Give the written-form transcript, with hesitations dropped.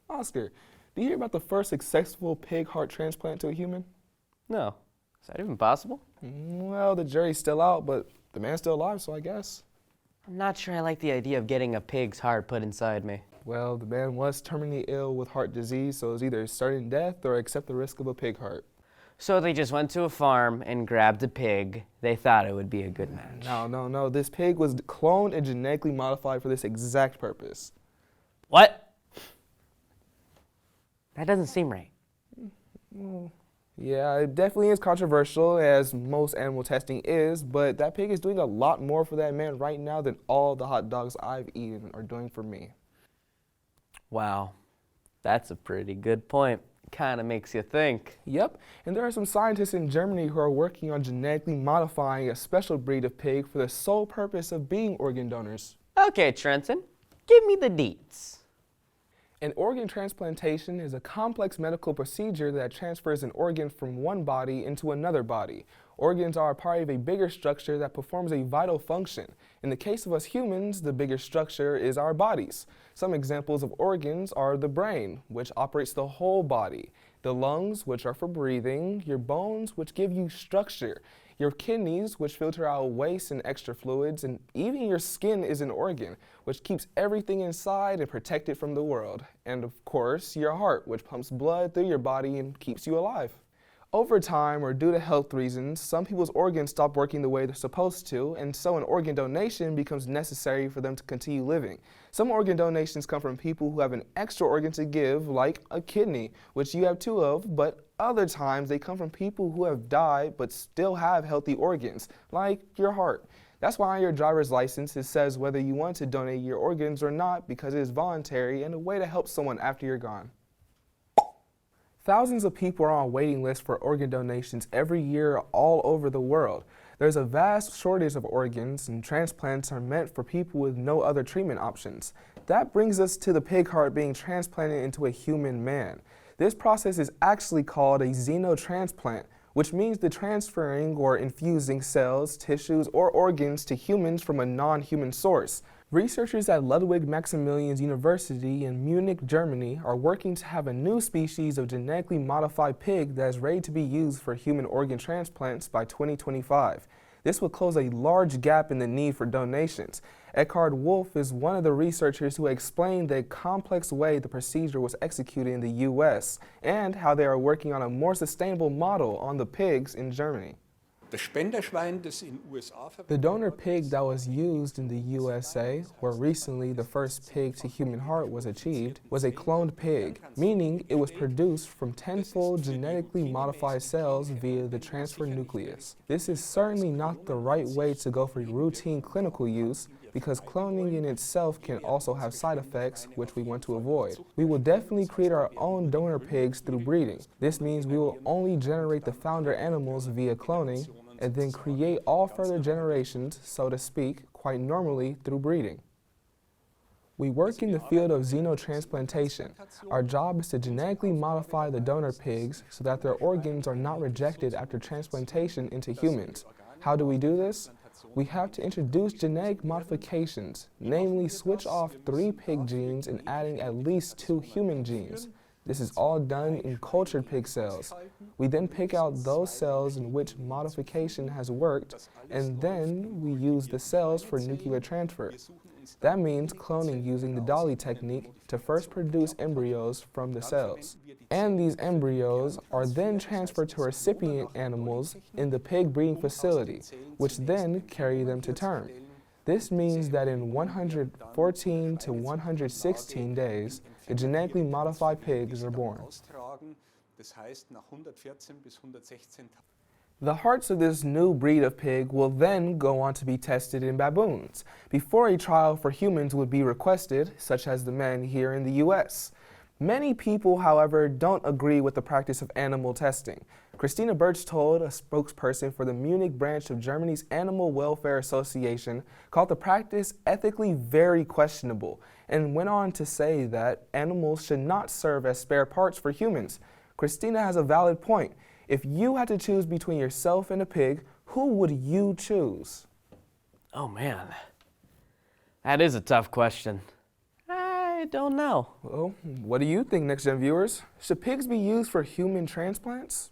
Oscar, do you hear about the first successful pig heart transplant to a human? No. Is that even possible? Well, the jury's still out, but the man's still alive, so I guess. I'm not sure I like the idea of getting a pig's heart put inside me. Well, the man was terminally ill with heart disease, so it was either certain death or accept the risk of a pig heart. So they just went to a farm and grabbed a pig. They thought it would be a good match. No. This pig was cloned and genetically modified for this exact purpose. What? That doesn't seem right. Yeah, it definitely is controversial, as most animal testing is, but that pig is doing a lot more for that man right now than all the hot dogs I've eaten are doing for me. Wow, that's a pretty good point. Kind of makes you think. Yep, and there are some scientists in Germany who are working on genetically modifying a special breed of pig for the sole purpose of being organ donors. Okay, Trenton, give me the deets. An organ transplantation is a complex medical procedure that transfers an organ from one body into another body. Organs are a part of a bigger structure that performs a vital function. In the case of us humans, the bigger structure is our bodies. Some examples of organs are the brain, which operates the whole body, the lungs, which are for breathing, your bones, which give you structure, your kidneys, which filter out waste and extra fluids, and even your skin is an organ, which keeps everything inside and protected from the world. And of course, your heart, which pumps blood through your body and keeps you alive. Over time, or due to health reasons, some people's organs stop working the way they're supposed to, and so an organ donation becomes necessary for them to continue living. Some organ donations come from people who have an extra organ to give, like a kidney, which you have 2 of, but other times they come from people who have died but still have healthy organs, like your heart. That's why on your driver's license it says whether you want to donate your organs or not, because it is voluntary and a way to help someone after you're gone. Thousands of people are on waiting lists for organ donations every year all over the world. There's a vast shortage of organs, and transplants are meant for people with no other treatment options. That brings us to the pig heart being transplanted into a human man. This process is actually called a xenotransplant, which means the transferring or infusing cells, tissues, or organs to humans from a non-human source. Researchers at Ludwig Maximilians University in Munich, Germany are working to have a new species of genetically modified pig that is ready to be used for human organ transplants by 2025. This will close a large gap in the need for donations. Eckhard Wolf is one of the researchers who explained the complex way the procedure was executed in the U.S. and how they are working on a more sustainable model on the pigs in Germany. The donor pig that was used in the USA, where recently the first pig to human heart was achieved, was a cloned pig, meaning it was produced from tenfold genetically modified cells via the transfer nucleus. This is certainly not the right way to go for routine clinical use, because cloning in itself can also have side effects, which we want to avoid. We will definitely create our own donor pigs through breeding. This means we will only generate the founder animals via cloning, and then create all further generations, so to speak, quite normally through breeding. We work in the field of xenotransplantation. Our job is to genetically modify the donor pigs so that their organs are not rejected after transplantation into humans. How do we do this? We have to introduce genetic modifications, namely switch off 3 pig genes and adding at least 2 human genes. This is all done in cultured pig cells. We then pick out those cells in which modification has worked, and then we use the cells for nuclear transfer. That means cloning using the Dolly technique to first produce embryos from the cells. And these embryos are then transferred to recipient animals in the pig breeding facility, which then carry them to term. This means that in 114 to 116 days, the genetically modified pigs are born. The hearts of this new breed of pig will then go on to be tested in baboons, before a trial for humans would be requested, such as the men here in the U.S. Many people, however, don't agree with the practice of animal testing. Christina Berchtold, a spokesperson for the Munich branch of Germany's Animal Welfare Association, called the practice ethically very questionable, and went on to say that animals should not serve as spare parts for humans. Christina has a valid point. If you had to choose between yourself and a pig, who would you choose? Oh man, that is a tough question. I don't know. Well, what do you think, Next Gen viewers? Should pigs be used for human transplants?